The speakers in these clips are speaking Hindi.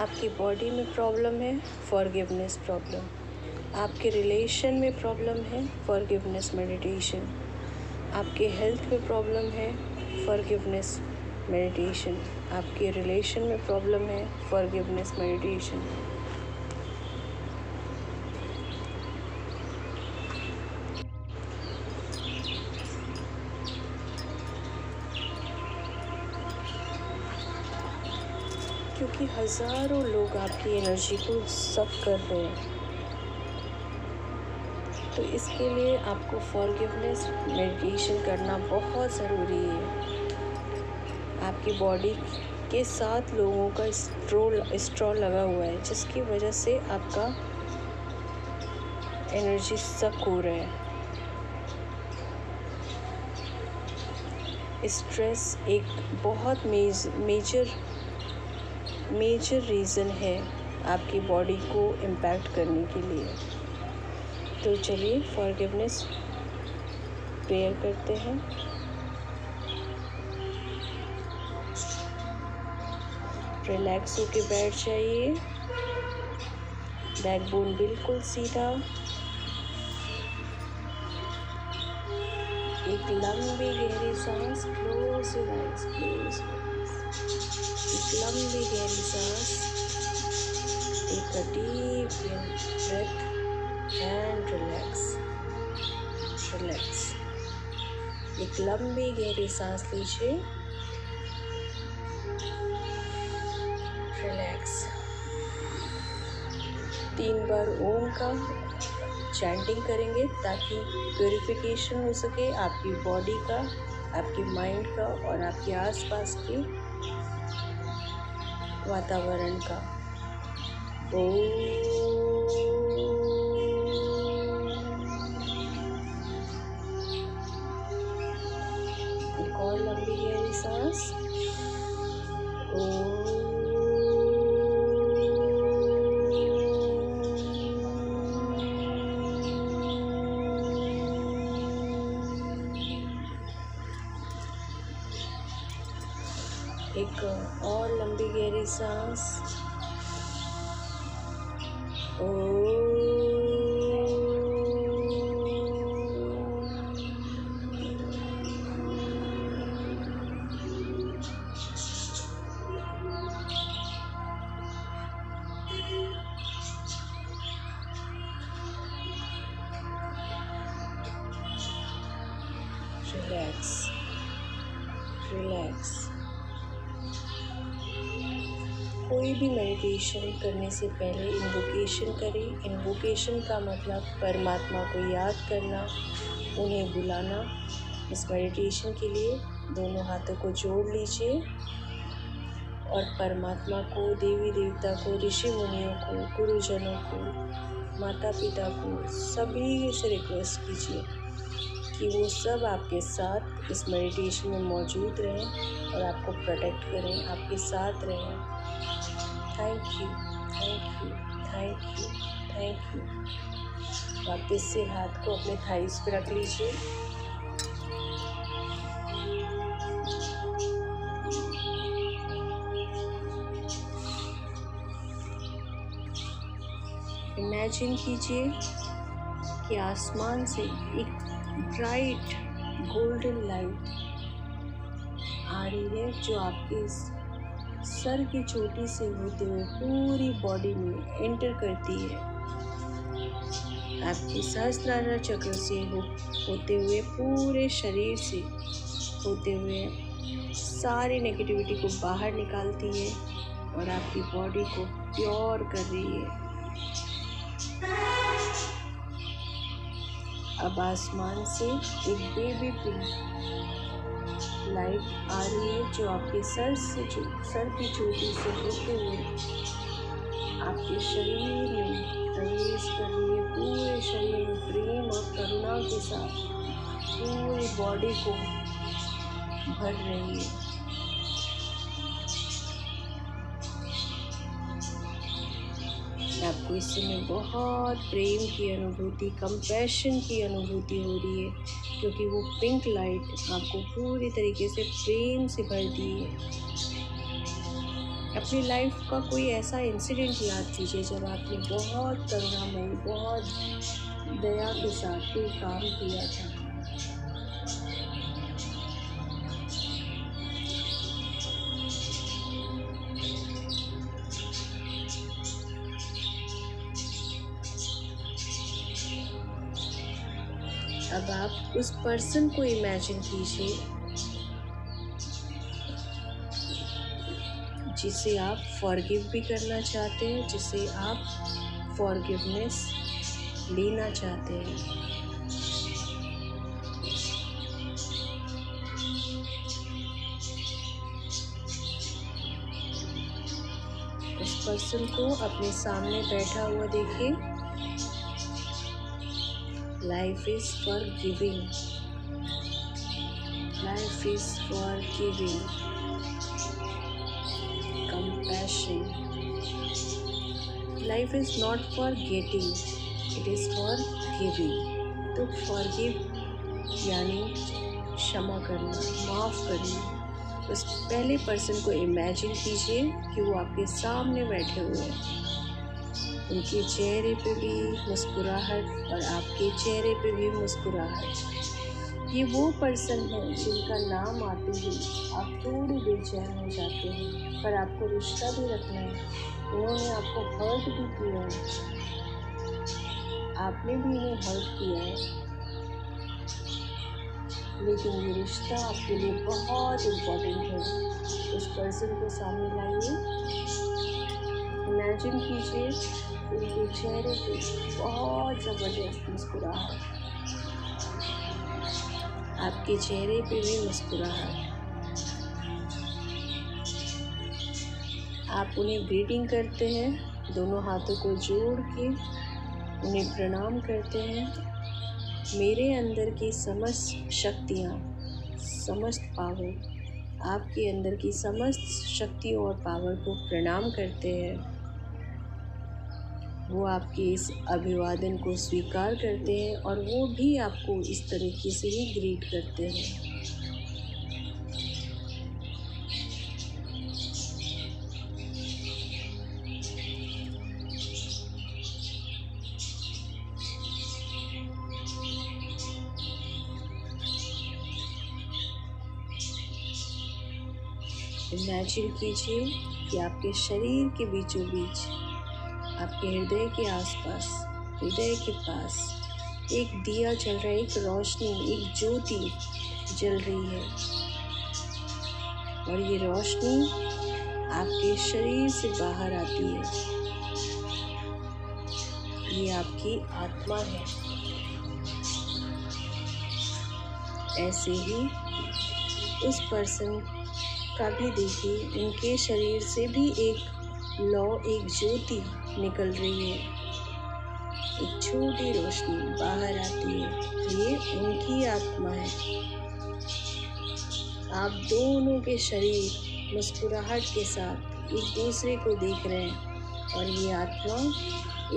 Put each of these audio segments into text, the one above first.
आपकी बॉडी में प्रॉब्लम है, फॉरगिवनेस प्रॉब्लम। आपके रिलेशन में प्रॉब्लम है, फॉरगिवनेस मेडिटेशन। आपके हेल्थ में प्रॉब्लम है, फॉरगिवनेस मेडिटेशन। आपके रिलेशन में प्रॉब्लम है, फॉरगिवनेस मेडिटेशन। क्योंकि हज़ारों लोग आपकी एनर्जी को सक कर रहे हैं, तो इसके लिए आपको फॉरगिवनेस मेडिटेशन करना बहुत ज़रूरी है। आपकी बॉडी के 7 लोगों का स्ट्रॉ लगा हुआ है, जिसकी वजह से आपका एनर्जी सक हो रहा है। स्ट्रेस एक बहुत मेजर रीज़न है आपकी बॉडी को इम्पैक्ट करने के लिए। तो चलिए फॉरगिवनेस प्रेयर करते हैं। रिलैक्स होके बैठ जाइए, बैकबोन बिल्कुल सीधा। एक लंबी गहरी सांस, close your eyes, close your eyes. एक लंबी गहरी सांस, take a deep breath and relax. एक लंबी गहरी सांस लीजिए, रिलैक्स। 3 बार ओम का चैंटिंग करेंगे ताकि प्योरिफिकेशन हो सके आपकी बॉडी का, आपकी माइंड का और आपके आसपास के वातावरण का। एक और लंबी गहरी सांस। एक और लंबी गहरी सांस। रिलैक्स। कोई भी मेडिटेशन करने से पहले इन्वोकेशन करें। इन्वोकेशन का मतलब परमात्मा को याद करना, उन्हें बुलाना। इस मेडिटेशन के लिए दोनों हाथों को जोड़ लीजिए और परमात्मा को, देवी देवता को, ऋषि मुनियों को, गुरुजनों को, माता पिता को, सभी से रिक्वेस्ट कीजिए कि वो सब आपके साथ इस मेडिटेशन में मौजूद रहें और आपको प्रोटेक्ट करें, आपके साथ रहें। Thank you, thank you, thank you, thank you. वापस से हाथ को अपने थाइस पे रख लीजिए। इमेजिन कीजिए कि आसमान से एक ब्राइट गोल्डन लाइट आ रही है, जो आपके सर की चोटी से होते हुए पूरी बॉडी में एंटर करती है। आपके सहस्त्रार चक्र से होते हुए पूरे शरीर से होते हुए सारी नेगेटिविटी को बाहर निकालती है और आपकी बॉडी को प्योर कर रही है। अब आसमान से एक बेबी पिंक लाइट आ रही है, जो आपके सर की चोटी से होते हुए आपके शरीर में प्रवेश कर रही है। पूरे शरीर में प्रेम और करुणा के साथ पूरी बॉडी को भर रही है। आपको इस समय बहुत प्रेम की अनुभूति, कंपैशन की अनुभूति हो रही है, क्योंकि वो पिंक लाइट आपको पूरी तरीके से प्रेम से भर दी है। अपनी लाइफ का कोई ऐसा इंसिडेंट याद कीजिए जब आपने बहुत करुणामयी, बहुत दया के साथ कोई काम किया था। अब आप उस पर्सन को इमेजिन कीजिए जिसे आप फॉरगिव भी करना चाहते हैं, जिसे आप फॉरगिवनेस लेना चाहते हैं। उस पर्सन को अपने सामने बैठा हुआ देखिए। Life is for giving. Life is for giving. Compassion. Life is not for getting. It is for giving. तो forgive यानी क्षमा करना, माफ़ करना। उस पहले पर्सन को इमेजिन कीजिए कि वो आपके सामने बैठे हुए हैं। उनके चेहरे पे भी मुस्कुराहट और आपके चेहरे पे भी मुस्कुराहट। ये वो पर्सन है जिनका नाम आते ही आप थोड़ी बेचैन हो जाते हैं, पर आपको रिश्ता भी रखना है। उन्होंने आपको हर्ट भी किया है, आपने भी इन्हें हर्ट किया है, लेकिन ये रिश्ता आपके लिए बहुत इम्पोर्टेंट है। उस पर्सन को सामने लाइए, इमेजिन कीजिए उनके चेहरे पे बहुत ज़बरदस्त मुस्कुराहट, आपके चेहरे पे भी मुस्कुराहट। आप उन्हें ग्रीटिंग करते हैं, दोनों हाथों को जोड़ के उन्हें प्रणाम करते हैं। मेरे अंदर की समस्त शक्तियाँ, समस्त पावर, आपके अंदर की समस्त शक्तियों और पावर को प्रणाम करते हैं। वो आपके इस अभिवादन को स्वीकार करते हैं और वो भी आपको इस तरीके से ही ग्रीट करते हैं। इमेजिन कीजिए कि आपके शरीर के बीचों बीच, आपके हृदय के आसपास, हृदय के पास एक दिया जल रहा है, एक रोशनी, एक ज्योति जल रही है और ये रोशनी आपके शरीर से बाहर आती है। ये आपकी आत्मा है। ऐसे ही उस पर्सन का भी देखिए, उनके शरीर से भी एक लौ, एक ज्योति निकल रही है, एक छोटी रोशनी बाहर आती है। ये उनकी आत्मा है। आप दोनों के शरीर मुस्कुराहट के साथ एक दूसरे को देख रहे हैं और ये आत्मा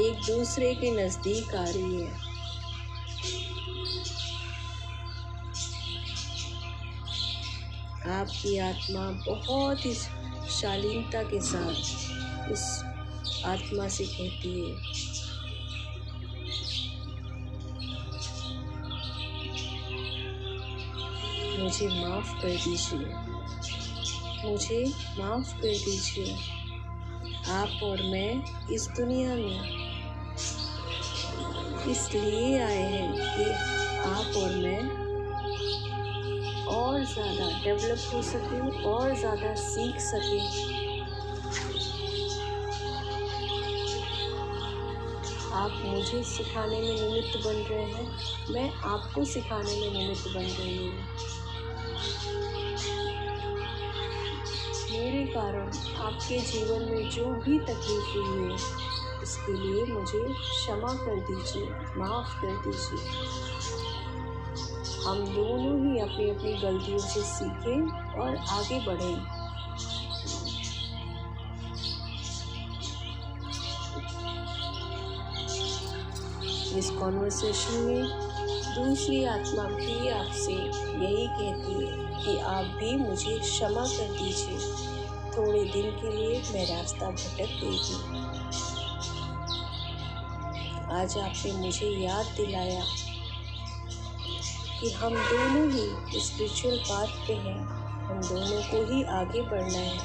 एक दूसरे के नज़दीक आ रही है। आपकी आत्मा बहुत ही शालीनता के साथ उस आत्मा से कहती है, मुझे माफ़ कर दीजिए, मुझे माफ़ कर दीजिए। आप और मैं इस दुनिया में इसलिए आए हैं कि आप और मैं और ज़्यादा डेवलप हो सकें, और ज़्यादा सीख सकें। आप मुझे सिखाने में निमित्त बन रहे हैं, मैं आपको सिखाने में निमित्त बन रही हूँ। मेरे कारण आपके जीवन में जो भी तकलीफ हुई है, इसके लिए मुझे क्षमा कर दीजिए, माफ़ कर दीजिए। हम दोनों ही अपनी अपनी गलतियों से सीखें और आगे बढ़ें। इस कॉन्वर्सेशन में दूसरी आत्मा भी आपसे यही कहती है कि आप भी मुझे क्षमा कर दीजिए, थोड़े दिन के लिए मैं रास्ता भटक गई थी। आज आपने मुझे याद दिलाया कि हम दोनों ही स्पिरिचुअल पाथ पे हैं, हम दोनों को ही आगे बढ़ना है।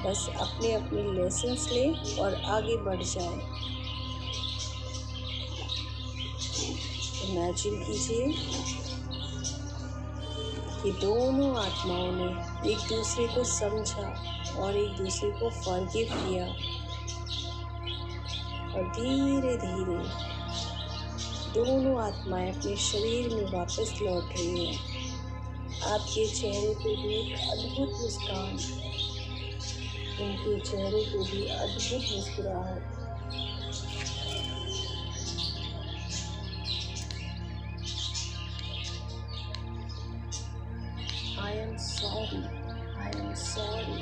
बस अपने अपने लेसन्स ले और आगे बढ़ जाए। इमेजिन कीजिए कि दोनों आत्माओं ने एक दूसरे को समझा और एक दूसरे को फॉरगिव किया और धीरे धीरे दोनों आत्माएं अपने शरीर में वापस लौट रही हैं। आपके चेहरे पे भी एक अद्भुत मुस्कान, उनके चेहरे पे भी अद्भुत मुस्कुराहट। I am sorry, I am sorry।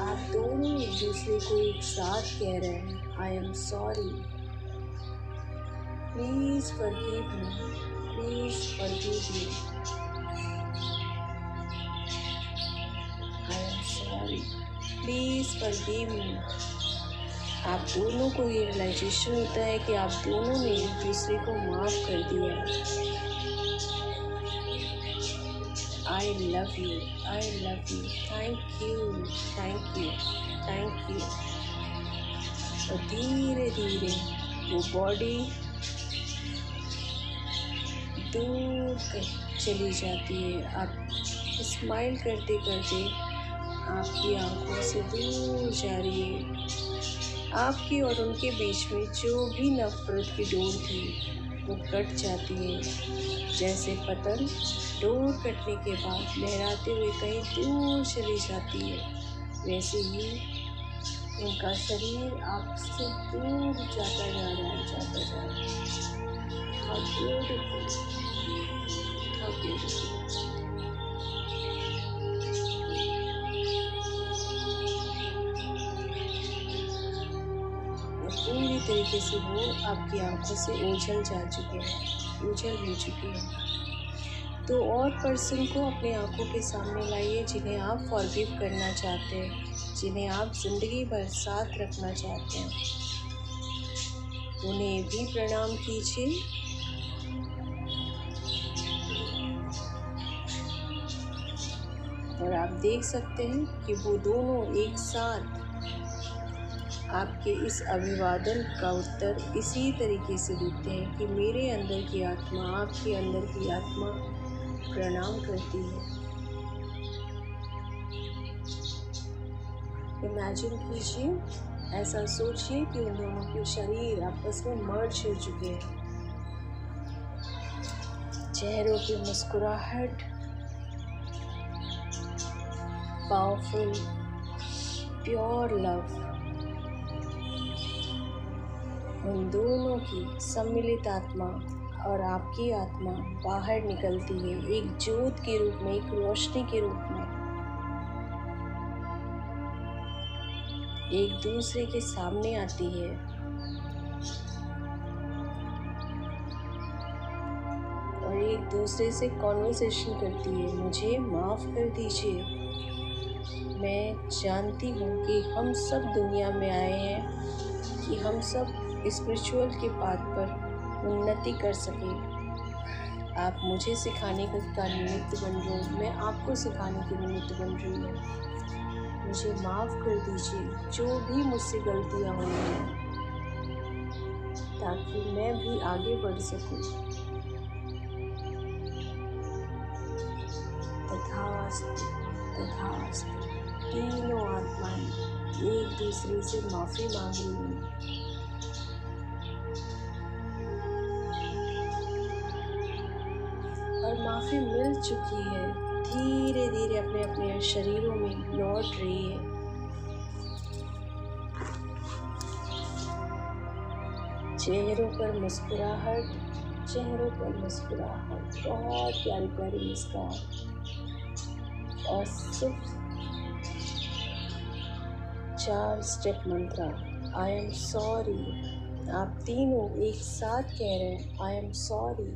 आप दोनों एक दूसरे को एक साथ कह रहे हैं, I am sorry। Please forgive me, please forgive me। I am sorry, please forgive me। आप दोनों को ये रियलाइजेशन होता है कि आप दोनों ने एक दूसरे को माफ़ कर दिया। I love you, I love you, thank you, thank you, thank you। और धीरे धीरे वो बॉडी दूर चली जाती है। आप स्माइल करते करते आपकी आंखों से दूर जा रही है। आपकी और उनके बीच में जो भी नफरत की डोर थी वो कट जाती है। जैसे पतंग डोर कटने के बाद लहराते हुए कहीं दूर चली जाती है, वैसे ही उनका शरीर आपसे दूर जाता जा रहा है, जाता जा रहा है। How beautiful, how beautiful। पूरी तरीके से वो आपकी आंखों से ओझल जा चुके हैं, ओझल हो चुके हैं। तो और पर्सन को अपने आंखों के सामने लाइए जिन्हें आप फॉरगिव करना चाहते हैं, जिन्हें आप ज़िंदगी भर साथ रखना चाहते हैं। उन्हें भी प्रणाम कीजिए। और आप देख सकते हैं कि वो दोनों एक साथ आपके इस अभिवादन का उत्तर इसी तरीके से देते हैं कि मेरे अंदर की आत्मा आपके अंदर की आत्मा प्रणाम करती है। इमेजिन कीजिए, ऐसा सोचिए कि उन दोनों के शरीर आपस में मर्ज हो चुके हैं। चेहरों की मुस्कुराहट, पावरफुल प्योर लव, उन दोनों की सम्मिलित आत्मा और आपकी आत्मा बाहर निकलती है एक ज्योत के रूप में, एक रोशनी के रूप में, एक दूसरे के सामने आती है। और एक दूसरे से कॉन्वर्सेशन करती है, मुझे माफ़ कर दीजिए, मैं जानती हूँ कि हम सब दुनिया में आए हैं कि हम सब स्पिरिचुअल के पाथ पर उन्नति कर सकें। आप मुझे सिखाने का निमित्त बन रहे हो, मैं आपको सिखाने के निमित्त बन रही हूँ। मुझे माफ़ कर दीजिए जो भी मुझसे गलतियाँ हुई हैं, ताकि मैं भी आगे बढ़ सकूं। तथास्तु, तथास्तु। तीनों आत्माएं एक दूसरे से माफ़ी मांग रही हैं। और माफ़ी मिल चुकी है, धीरे धीरे अपने अपने शरीरों में लौट रही है। चेहरों पर मुस्कुराहट, चेहरों पर मुस्कुराहट, बहुत प्यारी प्यारी मुस्कान। और सिर्फ 4 step Mantra, I am sorry. आप तीनों एक साथ कह रहे हैं, I am sorry,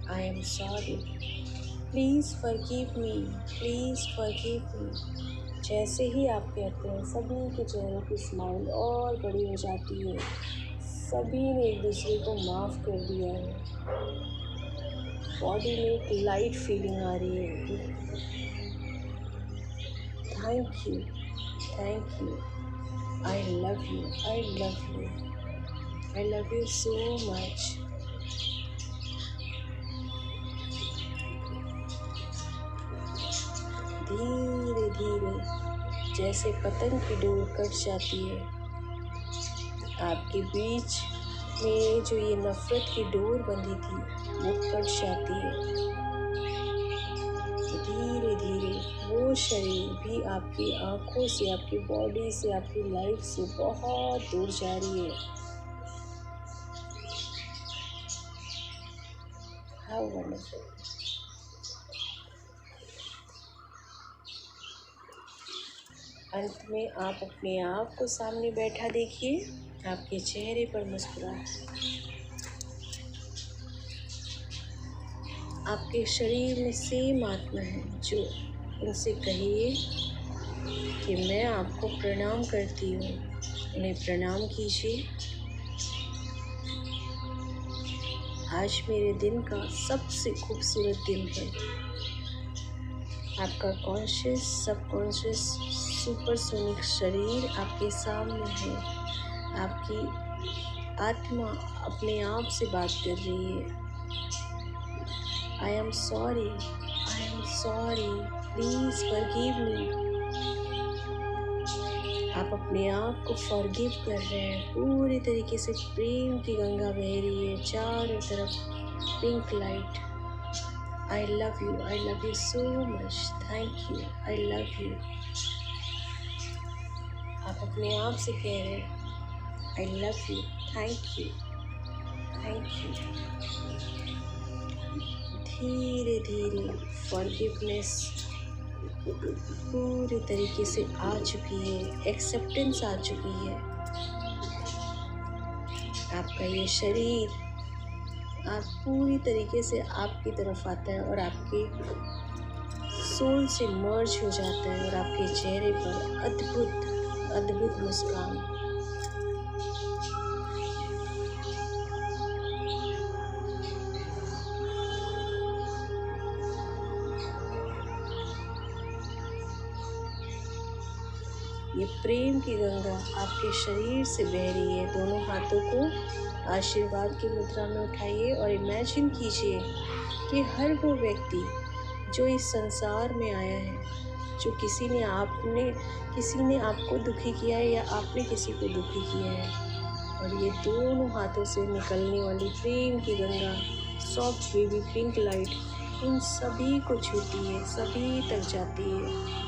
I am sorry, please forgive me, please forgive me. जैसे ही आप कहते हैं सभी के चेहरों की स्माइल और बड़ी हो जाती है। सभी ने एक दूसरे को माफ़ कर दिया है। बॉडी में एक लाइट फीलिंग आ रही है। Thank you, thank you, I love you, I love you, I love you so much. धीरे धीरे जैसे पतंग की डोर कट जाती है, आपके बीच में जो ये नफ़रत की डोर बंधी थी वो कट जाती है। धीरे धीरे वो शरीर भी आपकी आँखों से, आपकी बॉडी से, आपकी लाइफ से बहुत दूर जा रही है। How wonderful. अंत में आप अपने आप को सामने बैठा देखिए, आपके चेहरे पर मुस्कुराहट। आपके शरीर में सेम आत्मा है जो उनसे कहिए कि मैं आपको प्रणाम करती हूँ। उन्हें प्रणाम कीजिए। आज मेरे दिन का सबसे खूबसूरत दिन है। आपका कॉन्शियस, सबकॉन्शियस, सुपरसोनिक शरीर आपके सामने है। आपकी आत्मा अपने आप से बात कर रही है। I am sorry, I am sorry, please forgive me. आप अपने आप को फॉरगिव कर रहे हैं। पूरी तरीके से प्रेम की गंगा बह रही है, चारों तरफ pink light. I love you so much, thank you, I love you। आप अपने आप से कह रहे हैं I love you, thank you, thank you। धीरे धीरे फॉरगिवनेस पूरी तरीके से आ चुकी है, एक्सेप्टेंस आ चुकी है। आपका ये शरीर आप पूरी तरीके से आपकी तरफ आता है और आपके सोल से मर्ज हो जाता है और आपके चेहरे पर अद्भुत अद्भुत मुस्कान। ये प्रेम की गंगा आपके शरीर से बह रही है। दोनों हाथों को आशीर्वाद की मुद्रा में उठाइए और इमेजिन कीजिए कि हर वो व्यक्ति जो इस संसार में आया है, जो किसी ने आपको दुखी किया है या आपने किसी को दुखी किया है, और ये दोनों हाथों से निकलने वाली प्रेम की Ganga, soft baby pink light उन सभी को छूती है, सभी तक जाती है।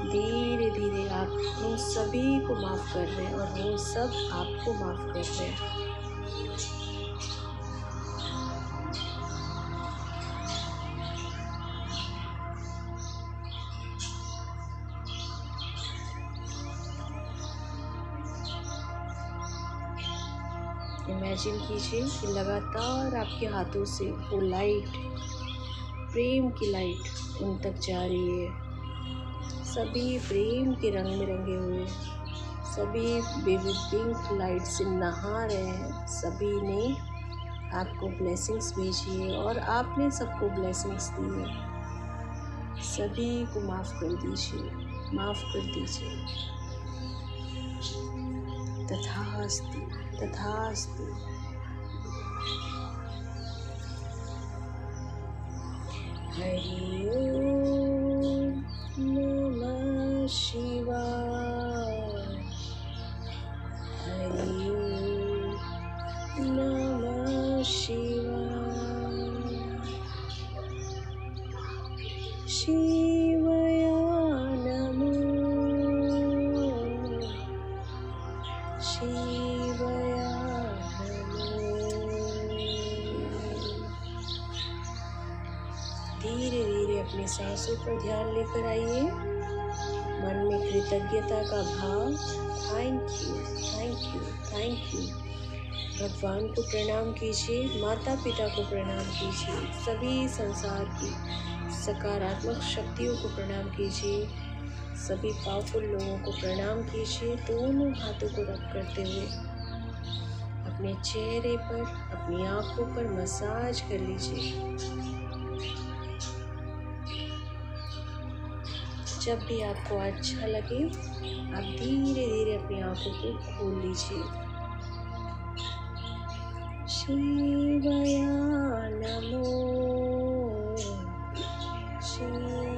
धीरे धीरे आप उन सभी को माफ़ कर रहे हैं और वो सब आपको माफ़ कर रहे हैं। इमेजिन कीजिए कि लगातार आपके हाथों से वो लाइट, प्रेम की लाइट उन तक जा रही है। सभी प्रेम के रंग में रंगे हुए, सभी बेबी पिंक लाइट से नहा रहे हैं। सभी ने आपको ब्लेसिंग्स भेजी है और आपने सबको ब्लेसिंग्स दी है। सभी को माफ़ कर दीजिए, माफ़ कर दीजिए। तथास्तु, तथास्तु। हरि ओम नमः शिवाय, हरि ओम नमः शिवाय, शिवाय नमो, शिवाय नमो। धीरे धीरे अपनी सांसों पर ध्यान लेकर आइए। मन में कृतज्ञता का भाव, thank you, thank you, thank you. भगवान को प्रणाम कीजिए, माता पिता को प्रणाम कीजिए, सभी संसार की सकारात्मक शक्तियों को प्रणाम कीजिए, सभी पावरफुल लोगों को प्रणाम कीजिए। दोनों हाथों को रब करते हुए अपने चेहरे पर, अपनी आंखों पर मसाज कर लीजिए। जब भी आपको अच्छा लगे आप धीरे धीरे अपनी आंखों को खोल लीजिए। शिवाय नमो शिवाय।